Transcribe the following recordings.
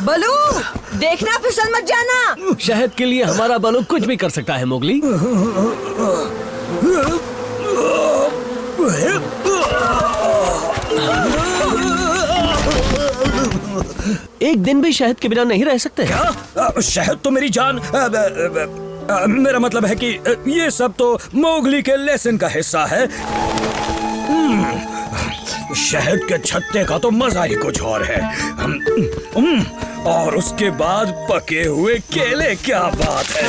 बलू, देखना फिसल मत जाना। शहद के लिए हमारा बलू कुछ भी कर सकता है मोगली। एक दिन भी शहद के बिना नहीं रह सकते। क्या? शहद तो मेरी जान। मेरा मतलब है कि ये सब तो मोगली के लेसन का हिस्सा है। शहद के छत्ते का तो मजा ही कुछ और है। और उसके बाद पके हुए केले, क्या बात है।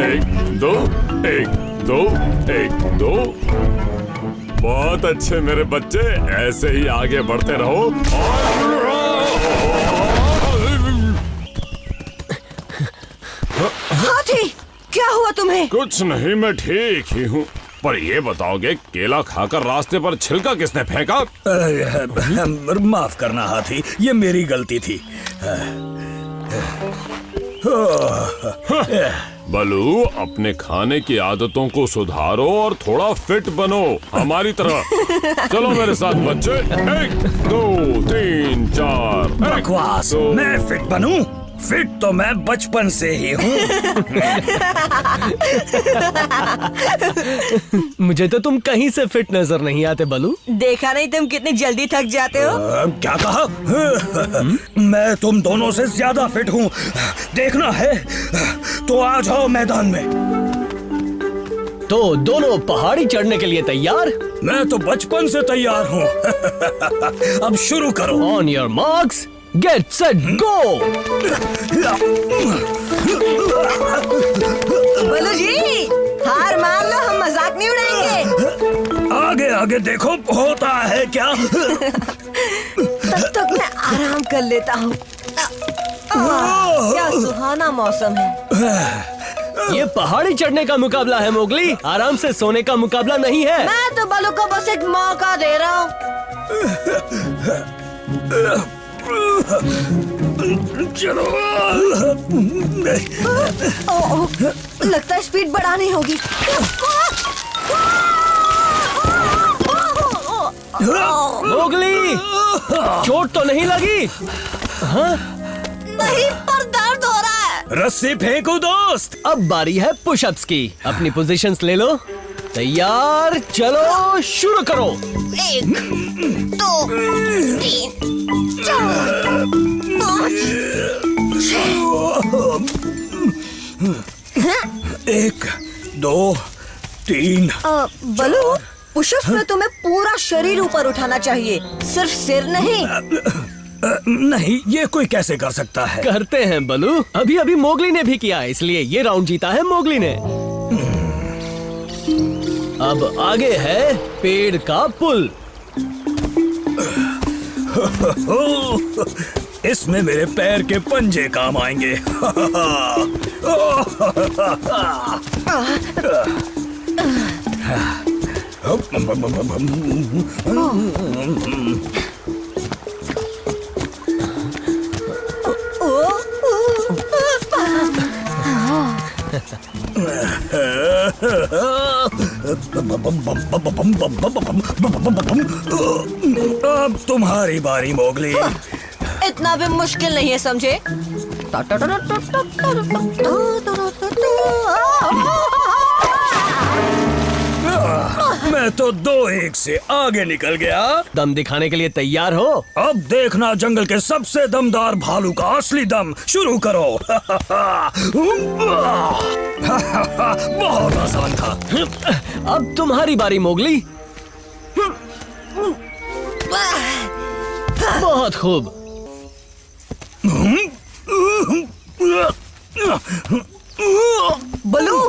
एक दो, एक दो, एक दो। बहुत अच्छे मेरे बच्चे, ऐसे ही आगे बढ़ते रहो। हाथी, क्या हुआ तुम्हें? कुछ नहीं, मैं ठीक ही हूँ। पर ये बताओगे, केला खाकर रास्ते पर छिलका किसने फेंका? माफ करना हाथी, ये मेरी गलती थी। बलू, अपने खाने की आदतों को सुधारो और थोड़ा फिट बनो, हमारी तरह। चलो मेरे साथ बच्चे। 1 2 3 4। बकवास, मैं फिट बनूं? फिट तो मैं बचपन से ही हूँ। मुझे तो तुम कहीं से फिट नजर नहीं आते बलू। देखा नहीं तुम कितनी जल्दी थक जाते हो? क्या कहा? मैं तुम दोनों से ज्यादा फिट हूँ। देखना है तो आ जाओ मैदान में। तो दोनों पहाड़ी चढ़ने के लिए तैयार? मैं तो बचपन से तैयार हूँ। अब शुरू करो। On your marks, get set go. Balu ji, हार मान लो, हम मजाक नहीं उड़ाएंगे। आगे आगे देखो, होता है क्या। तब तक मैं आराम कर लेता हूँ। क्या सुहाना मौसम है। ये पहाड़ी चढ़ने का मुकाबला है मोगली, आराम से सोने का मुकाबला नहीं है। मैं तो बलू को बस एक मौका दे रहा हूँ। चलो। लगता है स्पीड बढ़ानी होगी। मोगली, चोट तो नहीं लगी? हाँ? नहीं, पर दर्द हो रहा है। रस्सी फेंको दोस्त। अब बारी है पुशअप्स की। अपनी पोजीशंस ले लो। तैयार, चलो शुरू करो। 1 2 3 4 5 6। 1 2 3। बलू, पुशअप्स में तुम्हें पूरा शरीर ऊपर उठाना चाहिए, सिर्फ सिर नहीं। नहीं, ये कोई कैसे कर सकता है? करते हैं बलू, अभी अभी मोगली ने भी किया, इसलिए ये राउंड जीता है मोगली ने। अब आगे है पेड़ का पुल। इसमें मेरे पैर के पंजे काम आएंगे। अब तुम्हारी बारी मोगली। इतना भी मुश्किल नहीं है, समझे? मैं तो 2-1 से आगे निकल गया। दम दिखाने के लिए तैयार हो? अब देखना जंगल के सबसे दमदार भालू का असली दम। शुरू करो। बहुत आसान था। अब तुम्हारी बारी मोगली। बहुत खूब। बलू,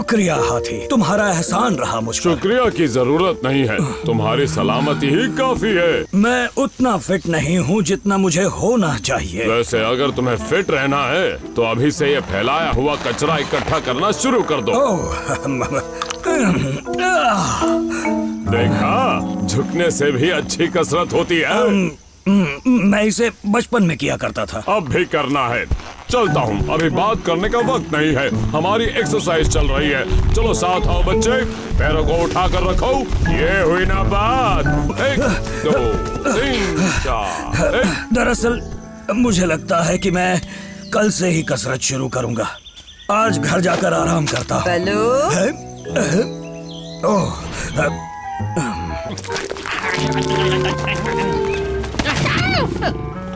शुक्रिया हाथी, तुम्हारा एहसान रहा मुझ पर। शुक्रिया की जरूरत नहीं है, तुम्हारी सलामती ही काफी है। मैं उतना फिट नहीं हूँ जितना मुझे होना चाहिए। वैसे अगर तुम्हें फिट रहना है तो अभी से ये फैलाया हुआ कचरा इकट्ठा करना शुरू कर दो। देखा, झुकने से भी अच्छी कसरत होती है। मैं इसे बचपन में किया करता था। अब भी करना है। चलता हूँ, अभी बात करने का वक्त नहीं है, हमारी एक्सरसाइज चल रही है। चलो साथ आओ बच्चे, पैरों को उठा कर रखो। ये हुई ना बात। 1 2 3 4। दरअसल मुझे लगता है कि मैं कल से ही कसरत शुरू करूंगा। आज घर जाकर आराम करता हूँ।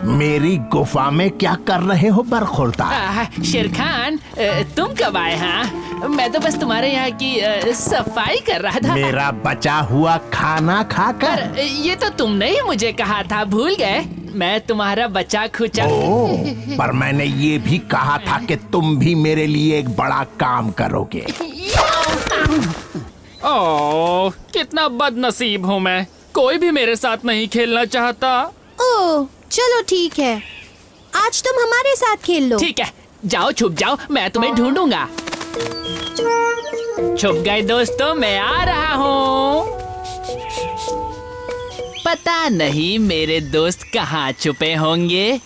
मेरी गुफा में क्या कर रहे हो बरखुरदार? शेर खान, तुम कब आए? हाँ, मैं तो बस तुम्हारे यहाँ की सफाई कर रहा था। मेरा बचा हुआ खाना खाकर? पर ये तो तुमने ही मुझे कहा था, भूल गए? मैं तुम्हारा बचा खुचा। पर मैंने ये भी कहा था कि तुम भी मेरे लिए एक बड़ा काम करोगे। ओह, कितना बदनसीब हूँ मैं, कोई भी मेरे साथ नहीं खेलना चाहता। ओह, चलो ठीक है, आज तुम हमारे साथ खेल लो। ठीक है, जाओ छुप जाओ, मैं तुम्हें ढूंढूंगा। छुप गए दोस्तों, मैं आ रहा हूँ। पता नहीं मेरे दोस्त कहाँ छुपे होंगे,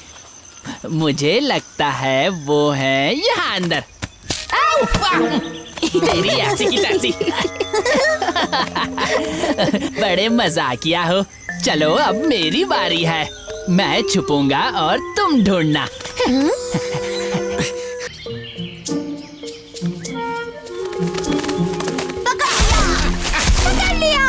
मुझे लगता है वो है यहाँ अंदर। तेरी ऐसी की तैसी। बड़े मजाकिया हो। चलो अब मेरी बारी है, मैं छुपूंगा और तुम ढूंढना। पकड़ लिया।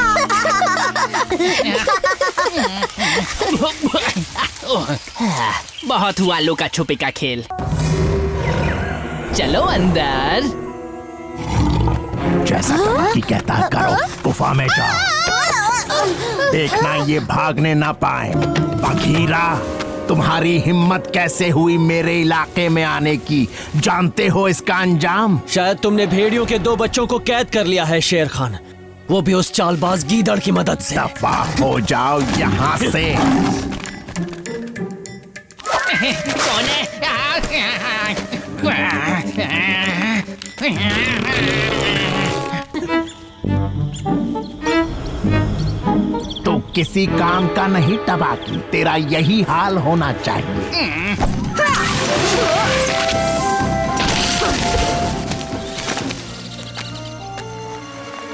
बहुत हुआ लुका छुपी का खेल। चलो अंदर। जैसा कि कहता है करो, गुफा में जाओ। देखना ये भागने ना पाए। बघीरा, तुम्हारी हिम्मत कैसे हुई मेरे इलाके में आने की? जानते हो इसका अंजाम? शायद तुमने भेड़ियों के 2 बच्चों को कैद कर लिया है शेर खान, वो भी उस चालबाज गीदड़ की मदद से। दफा हो जाओ यहाँ से। कौन है? तो किसी काम का नहीं टबाकी, तेरा यही हाल होना चाहिए।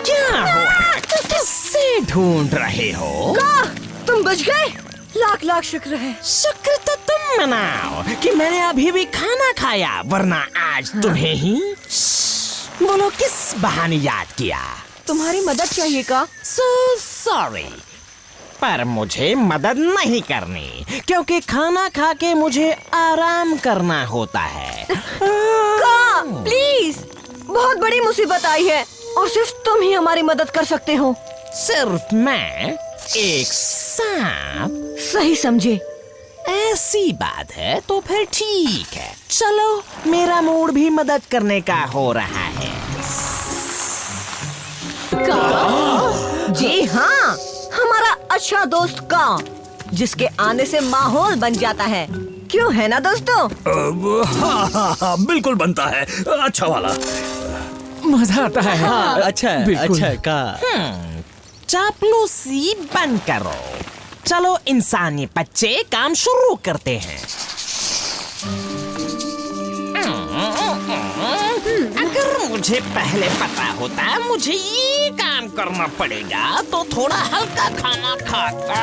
क्या हुआ? किससे ढूंढ रहे हो? तुम बच गए, लाख लाख शुक्र है। शुक्र तो तुम मनाओ कि मैंने अभी भी खाना खाया, वरना आज तुम्हें ही। बोलो किस बहाने याद किया? तुम्हारी मदद चाहिए का? सो सॉरी, पर मुझे मदद नहीं करनी, क्योंकि खाना खा के मुझे आराम करना होता है। का, प्लीज, बहुत बड़ी मुसीबत आई है और सिर्फ तुम ही हमारी मदद कर सकते हो। सिर्फ मैं? एक सांप? सही समझे। ऐसी बात है तो फिर ठीक है, चलो मेरा मूड भी मदद करने का हो रहा है। का? जी हाँ, हमारा अच्छा दोस्त का, जिसके आने से माहौल बन जाता है। क्यों, है ना दोस्तों? हाँ, बिल्कुल बनता है, अच्छा वाला। मजा आता है। हाँ, अच्छा है, अच्छा है का। चापलूसी बंद करो, चलो इंसानी बच्चे काम शुरू करते हैं। अगर मुझे पहले पता होता मुझे ये काम करना पड़ेगा तो थोड़ा हल्का खाना खाता।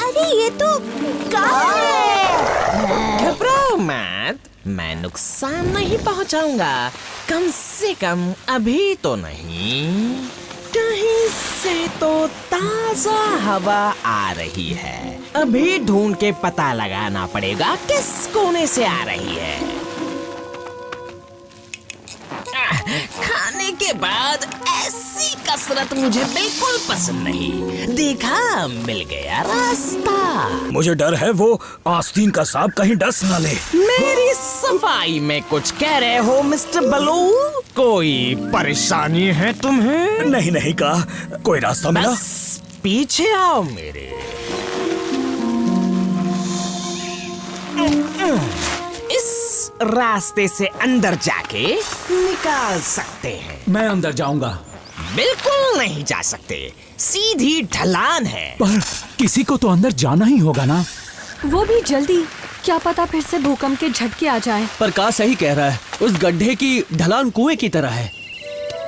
अरे ये तो गाय है। घबराओ मत, मैं नुकसान नहीं पहुंचाऊंगा, कम से कम अभी तो नहीं। कहीं से तो ताजा हवा आ रही है, अभी ढूंढ के पता लगाना पड़ेगा किस कोने से आ रही है। खाने उसके बाद ऐसी कसरत मुझे बिल्कुल पसंद नहीं। देखा, मिल गया रास्ता। मुझे डर है वो आस्तीन का सांप कहीं डस ना ले। मेरी सफाई में कुछ कह रहे हो मिस्टर बलून? कोई परेशानी है तुम्हें? नहीं नहीं कहा, कोई रास्ता मिला? बस पीछे आओ मेरे। इस रास्ते से अंदर जाके निकाल सकते हैं। मैं अंदर जाऊंगा। बिल्कुल नहीं जा सकते, सीधी ढलान है। पर किसी को तो अंदर जाना ही होगा ना। वो भी जल्दी, क्या पता फिर से भूकंप के झटके आ जाए। पर का सही कह रहा है, उस गड्ढे की ढलान कुएं की तरह है।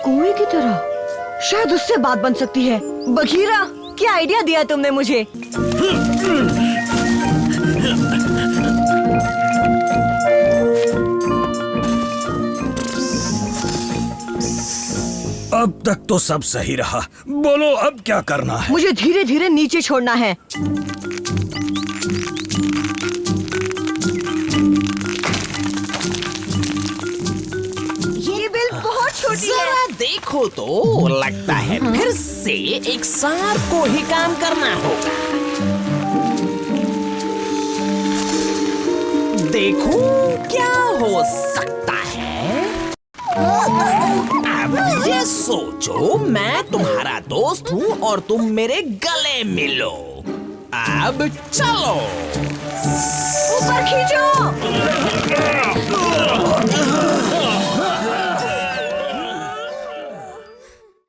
कुएं की तरह? शायद उससे बात बन सकती है। बघीरा, क्या आइडिया दिया तुमने मुझे। अब तक तो सब सही रहा, बोलो अब क्या करना है? मुझे धीरे धीरे नीचे छोड़ना है। ये बिल बहुत छोटी है। जरा देखो तो, लगता है फिर से एक सांप को ही काम करना होगा। देखो क्या हो सकता है। अब ये सोचो, मैं तुम्हारा दोस्त हूँ और तुम मेरे गले मिलो। अब चलो। ऊपर खींचो।